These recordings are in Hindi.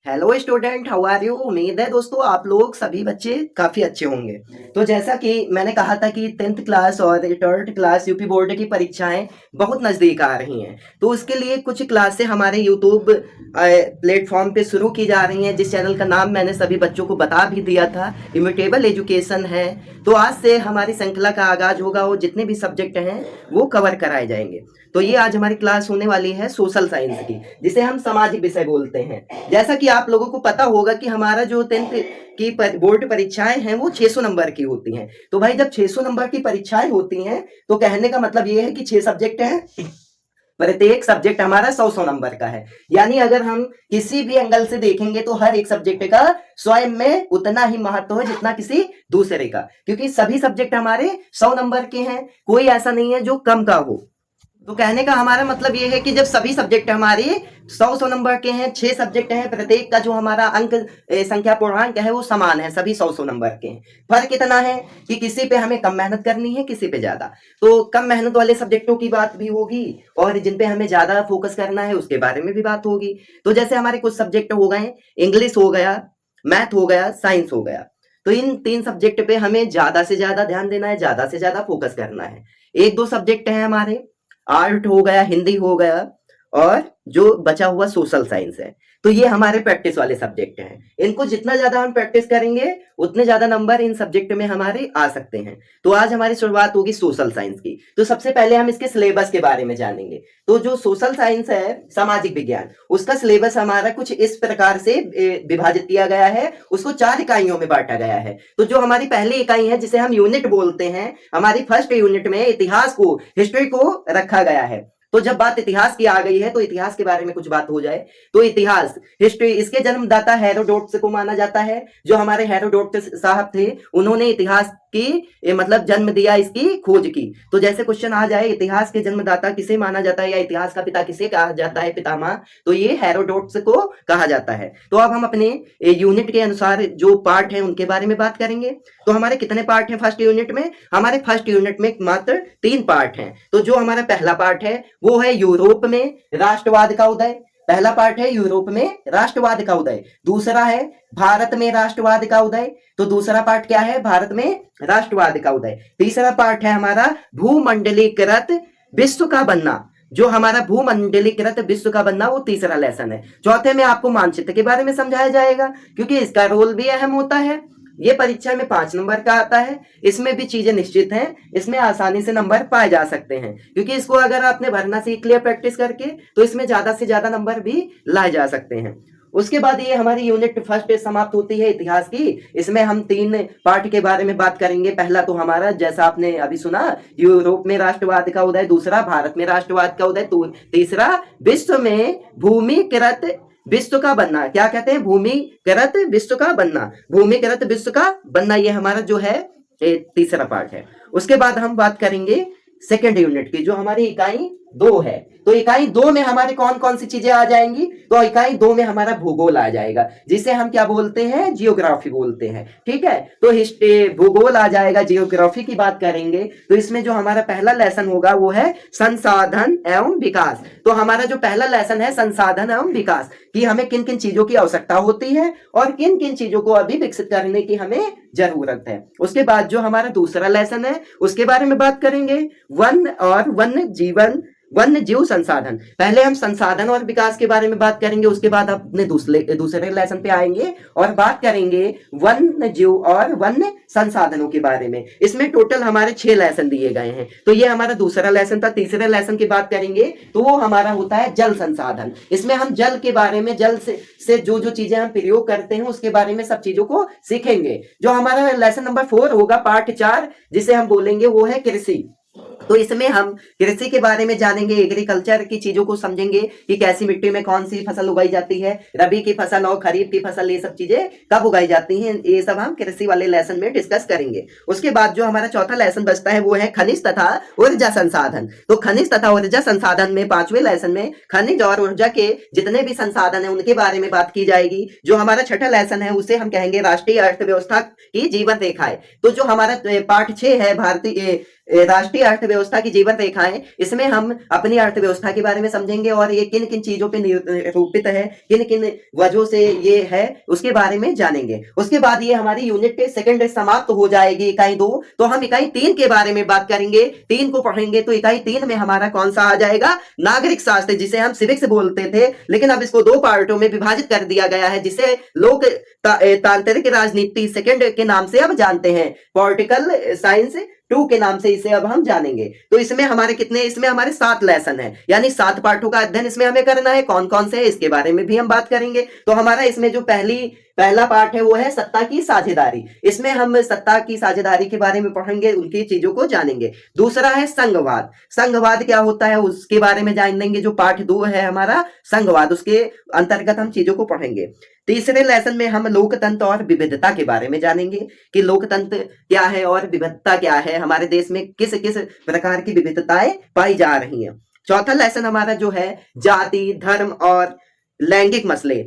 Hello student, how are you. उम्मीद है दोस्तों आप लोग सभी बच्चे काफी अच्छे होंगे। तो जैसा कि मैंने कहा था कि 10th क्लास और 12th क्लास यूपी बोर्ड की परीक्षाएं बहुत नजदीक आ रही हैं, तो उसके लिए कुछ क्लासें हमारे यूट्यूब प्लेटफॉर्म पे शुरू की जा रही हैं, जिस चैनल का नाम मैंने सभी बच्चों को बता भी दिया था, इमिटेबल एजुकेशन है। तो आज से हमारी श्रृंखला का आगाज होगा और जितने भी सब्जेक्ट हैं वो कवर कराए जाएंगे। तो ये आज हमारी क्लास होने वाली है सोशल साइंस की, जिसे हम सामाजिक विषय बोलते हैं। जैसा कि आप लोगों को पता होगा कि हमारा जो 10th की बोर्ड परीक्षाएं हैं वो 600 नंबर की होती हैं। तो भाई जब 600 नंबर की परीक्षाएं होती हैं तो कहने का मतलब ये है कि 6 सब्जेक्ट हैं, प्रत्येक सब्जेक्ट हमारा 100 नंबर का है। यानी अगर हम किसी भी एंगल से देखेंगे तो हर एक सब्जेक्ट का स्वयं में उतना ही महत्व है जितना किसी दूसरे का, क्योंकि सभी सब्जेक्ट हमारे 100 नंबर के हैं, कोई ऐसा नहीं है जो कम का हो। तो कहने का हमारा मतलब ये है कि जब सभी सब्जेक्ट हमारे 100 नंबर के हैं, 6 सब्जेक्ट हैं, प्रत्येक का जो हमारा अंक संख्या पूर्णांक है वो समान है, सभी 100 नंबर के हैं। फर्क इतना है कि किसी पे हमें कम मेहनत करनी है, किसी पे ज्यादा। तो कम मेहनत वाले सब्जेक्टों की बात भी होगी और जिन पे हमें ज्यादा फोकस करना है उसके बारे में भी बात होगी। तो जैसे हमारे कुछ सब्जेक्ट हो गए, इंग्लिश हो गया, मैथ हो गया, साइंस हो गया। तो इन 3 सब्जेक्ट पे हमें ज्यादा से ज्यादा ध्यान देना है, ज्यादा से ज्यादा फोकस करना है। एक दो सब्जेक्ट हैं हमारे, आर्ट हो गया, हिंदी हो गया, और जो बचा हुआ सोशल साइंस है। तो ये हमारे प्रैक्टिस वाले सब्जेक्ट हैं। इनको जितना ज्यादा हम प्रैक्टिस करेंगे उतने ज्यादा नंबर इन सब्जेक्ट में हमारे आ सकते हैं। तो आज हमारी शुरुआत होगी सोशल साइंस की। तो सबसे पहले हम इसके सिलेबस के बारे में जानेंगे। तो जो सोशल साइंस है, सामाजिक विज्ञान, उसका सिलेबस हमारा कुछ इस प्रकार से विभाजित किया गया है। उसको 4 इकाइयों में बांटा गया है। तो जो हमारी पहली इकाई है जिसे हम यूनिट बोलते हैं, हमारी फर्स्ट यूनिट में इतिहास को, हिस्ट्री को रखा गया है। तो जब बात इतिहास की आ गई है तो इतिहास के बारे में कुछ बात हो जाए तो इतिहास, हिस्ट्री, इसके जन्मदाता हेरोडोटस को माना जाता है। जो हमारे हेरोडोटस साहब थे उन्होंने इतिहास की मतलब जन्म दिया, इसकी खोज की। तो जैसे क्वेश्चन आ जाए इतिहास के जन्मदाता किसे माना जाता है या इतिहास का पिता किसे कहा जाता है, पितामह, तो ये हेरोडोटस को कहा जाता है। तो अब हम अपने यूनिट के अनुसार जो पार्ट है उनके बारे में बात करेंगे। तो हमारे कितने पार्ट हैं फर्स्ट यूनिट में? हमारे फर्स्ट यूनिट में मात्र 3 पार्ट हैं। तो जो हमारा पहला पार्ट है वो है यूरोप में राष्ट्रवाद का उदय। पहला पार्ट है यूरोप में राष्ट्रवाद का उदय। दूसरा है भारत में राष्ट्रवाद का उदय। तो दूसरा पार्ट क्या है? भारत में राष्ट्रवाद का उदय। तीसरा पार्ट है हमारा भूमंडलीकृत विश्व का बनना। जो हमारा भूमंडलीकृत विश्व का बनना वो तीसरा लेसन है। चौथे में आपको मानचित्र के बारे में समझाया जाएगा, क्योंकि इसका रोल भी अहम होता है। ये परीक्षा में 5 नंबर का आता है। इसमें भी चीजें निश्चित हैं, इसमें आसानी से नंबर पाए जा सकते हैं, क्योंकि इसको अगर आपने भरना सीख लिया प्रैक्टिस करके तो इसमें ज्यादा से ज्यादा नंबर भी लाए जा सकते हैं। उसके बाद ये हमारी यूनिट फर्स्ट समाप्त होती है इतिहास की। इसमें हम 3 पार्ट के बारे में बात करेंगे। पहला तो हमारा, जैसा आपने अभी सुना, यूरोप में राष्ट्रवाद का उदय। दूसरा भारत में राष्ट्रवाद का उदय। तीसरा विश्व में भूमिकृत विश्व का बनना। क्या कहते हैं? भूमिकृत विश्व का बनना। भूमिकृत विश्व का बनना ये हमारा जो है तीसरा पार्ट है। उसके बाद हम बात करेंगे सेकेंड यूनिट की, जो हमारी इकाई 2 है। तो इकाई 2 में हमारे कौन कौन सी चीजें आ जाएंगी? तो इकाई 2 में हमारा भूगोल आ जाएगा, जिसे हम क्या बोलते हैं? जियोग्राफी बोलते हैं। ठीक है, तो हिस्ट्री, भूगोल आ जाएगा। जियोग्राफी की बात करेंगे तो इसमें जो हमारा पहला लेसन होगा वो है संसाधन एवं विकास। तो हमारा जो पहला लेसन है संसाधन एवं विकास, कि हमें किन किन चीजों की आवश्यकता होती है और किन किन चीजों को अभी विकसित करने की हमें जरूरत है। उसके बाद जो हमारा दूसरा लेसन है उसके बारे में बात करेंगे, वन और वन्य जीवन, वन्य जीव संसाधन। पहले हम संसाधन और विकास के बारे में बात करेंगे, उसके बाद अपने दूसरे लेसन पे आएंगे और बात करेंगे वन्य जीव और वन्य संसाधनों के बारे में। इसमें टोटल हमारे 6 लेसन दिए गए हैं। तो ये हमारा दूसरा लेसन था। तीसरे लेसन की बात करेंगे तो वो हमारा होता है जल संसाधन। इसमें हम जल के बारे में, जल से जो जो चीजें हम प्रयोग करते हैं उसके बारे में सब चीजों को सीखेंगे। जो हमारा लेसन नंबर 4 होगा, पार्ट 4, जिसे हम बोलेंगे वो है कृषि। तो इसमें हम कृषि के बारे में जानेंगे, एग्रीकल्चर की चीजों को समझेंगे कि कैसी मिट्टी में कौन सी फसल उगाई जाती है, रबी की फसल और खरीफ की फसल, ये सब चीजें कब उगाई जाती हैं, ये सब हम कृषि वाले लेसन में डिस्कस करेंगे। उसके बाद जो हमारा चौथा लेसन बचता है वो है खनिज तथा ऊर्जा संसाधन। तो खनिज तथा ऊर्जा संसाधन में 5वें लेसन में खनिज और ऊर्जा के जितने भी संसाधन है उनके बारे में बात की जाएगी। जो हमारा छठा लेसन है उसे हम कहेंगे राष्ट्रीय अर्थव्यवस्था की जीवन रेखाएं। तो जो हमारा पार्ट 6 है भारतीय राष्ट्रीय अर्थव्यवस्था अर्थव्यवस्था की जीवन रेखाएं, इसमें हम अपनी अर्थव्यवस्था के बारे में समझेंगे और ये किन किन चीजों पे निरूपित है, किन किन वजहों से ये है, उसके बारे में जानेंगे। उसके बाद ये हमारी यूनिट सेकंड समाप्त हो जाएगी, इकाई 2। तो हम इकाई 3 के बारे में बात करेंगे, 3 को पढ़ेंगे। तो इकाई 3 में हमारा कौन सा आ जाएगा? नागरिक शास्त्र, जिसे हम सिविक्स बोलते थे, लेकिन अब इसको 2 पार्टों में विभाजित कर दिया गया है, जिसे लोक तांत्रिक राजनीति सेकंड के नाम से अब जानते हैं। पॉलिटिकल साइंस 2 के नाम से इसे अब हम जानेंगे। तो इसमें हमारे कितने, इसमें हमारे 7 लेसन है, यानी 7 पाठों का अध्ययन इसमें हमें करना है। कौन कौन से है इसके बारे में भी हम बात करेंगे। तो हमारा इसमें जो पहला पार्ट है वो है सत्ता की साझेदारी। इसमें हम सत्ता की साझेदारी के बारे में पढ़ेंगे, उनकी चीजों को जानेंगे। दूसरा है संघवाद। संघवाद क्या होता है उसके बारे में जान लेंगे। जो पार्ट 2 है हमारा संघवाद, उसके अंतर्गत हम चीजों को पढ़ेंगे। तीसरे लेसन में हम लोकतंत्र और विविधता के बारे में जानेंगे कि लोकतंत्र क्या है और विविधता क्या है, हमारे देश में किस किस प्रकार की विविधताएं पाई जा रही हैं। चौथा लेसन हमारा जो है जाति, धर्म और लैंगिक मसले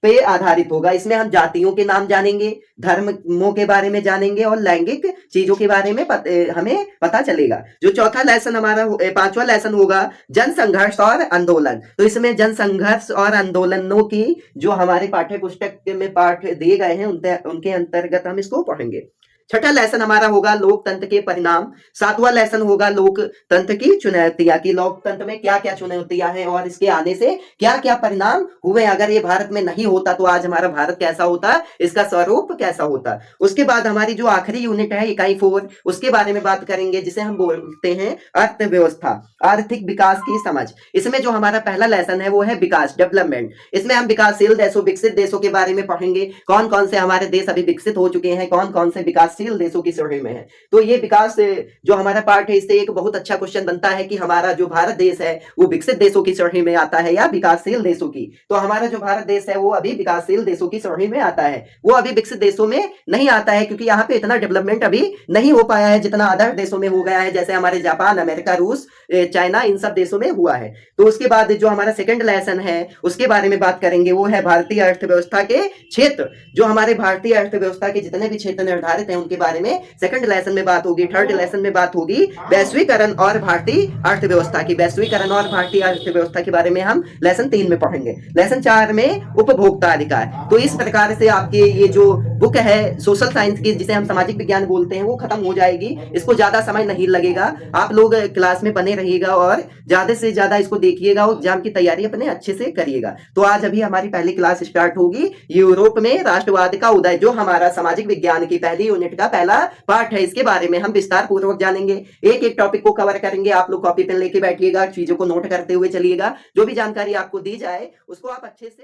पे आधारित होगा। इसमें हम जातियों के नाम जानेंगे, धर्मों के बारे में जानेंगे और लैंगिक चीजों के बारे में हमें पता चलेगा। जो चौथा लेसन हमारा 5वां लेसन होगा जन संघर्ष और आंदोलन। तो इसमें जन संघर्ष और आंदोलनों की जो हमारे पाठ्य पुस्तक में पाठ दिए गए हैं उनके अंतर्गत हम इसको पढ़ेंगे। छठा लेसन हमारा होगा लोकतंत्र के परिणाम। 7वां लेसन होगा लोकतंत्र की चुनौतियां, कि लोकतंत्र में क्या क्या चुनौतियां हैं और इसके आने से क्या क्या परिणाम हुए। अगर ये भारत में नहीं होता तो आज हमारा भारत कैसा होता, इसका स्वरूप कैसा होता। उसके बाद हमारी जो आखिरी यूनिट है इकाई 4, उसके बारे में बात करेंगे, जिसे हम बोलते हैं अर्थव्यवस्था, आर्थिक विकास की समझ। इसमें जो हमारा पहला लेसन है वो है विकास, डेवलपमेंट। इसमें हम विकासशील देशों, विकसित देशों के बारे में पढ़ेंगे। कौन कौन से हमारे देश अभी विकसित हो चुके हैं, कौन कौन से विकासशील देशों की श्रेणी में है। तो ये विकास जो हमारा पार्ट है, इससे एक बहुत अच्छा क्वेश्चन बनता है कि हमारा जो भारत देश है वो विकसित देशों की श्रेणी में आता है या विकासशील देशों की। तो हमारा जो भारत देश है वो अभी विकासशील देशों की श्रेणी में आता है, वो अभी विकसित देशों में नहीं आता है, क्योंकि यहाँ पे इतना डेवलपमेंट अभी नहीं हो पाया है जितना अदर देशों में हो गया है, जैसे हमारे जापान, अमेरिका, रूस, चाइना, इन सब देशों में हुआ है। तो उसके बाद जो हमारा सेकंड लेसन है उसके बारे में बात करेंगे, वो है भारतीय अर्थव्यवस्था के क्षेत्र। जो हमारे भारतीय अर्थव्यवस्था के जितने भी क्षेत्र निर्धारित हैं उनके बारे में सेकंड लेसन में बात होगी। थर्ड लेसन में बात होगी वैश्वीकरण और भारतीय अर्थव्यवस्था की। वैश्वीकरण और भारतीय अर्थव्यवस्था के बारे में हम लेसन 3 में पढ़ेंगे। लेसन 4 में उपभोक्ता अधिकार। तो इस प्रकार से आपकी ये जो बुक है सोशल साइंस की, जिसे हम सामाजिक विज्ञान बोलते हैं, वो खत्म हो जाएगी। इसको ज्यादा समय नहीं लगेगा, आप लोग क्लास में बने रहिएगा और ज्यादा से ज्यादा इसको देखिएगा और एग्जाम की तैयारी अपने अच्छे से करिएगा। तो आज अभी हमारी पहली क्लास स्टार्ट होगी, यूरोप में राष्ट्रवाद का उदय, जो हमारा सामाजिक विज्ञान की पहली यूनिट का पहला पार्ट है। इसके बारे में हम विस्तार पूर्वक जानेंगे, एक एक टॉपिक को कवर करेंगे। आप लोग कॉपी पेन लेके बैठिएगा, चीजों को नोट करते हुए चलिएगा। जो भी जानकारी आपको दी जाए उसको आप अच्छे से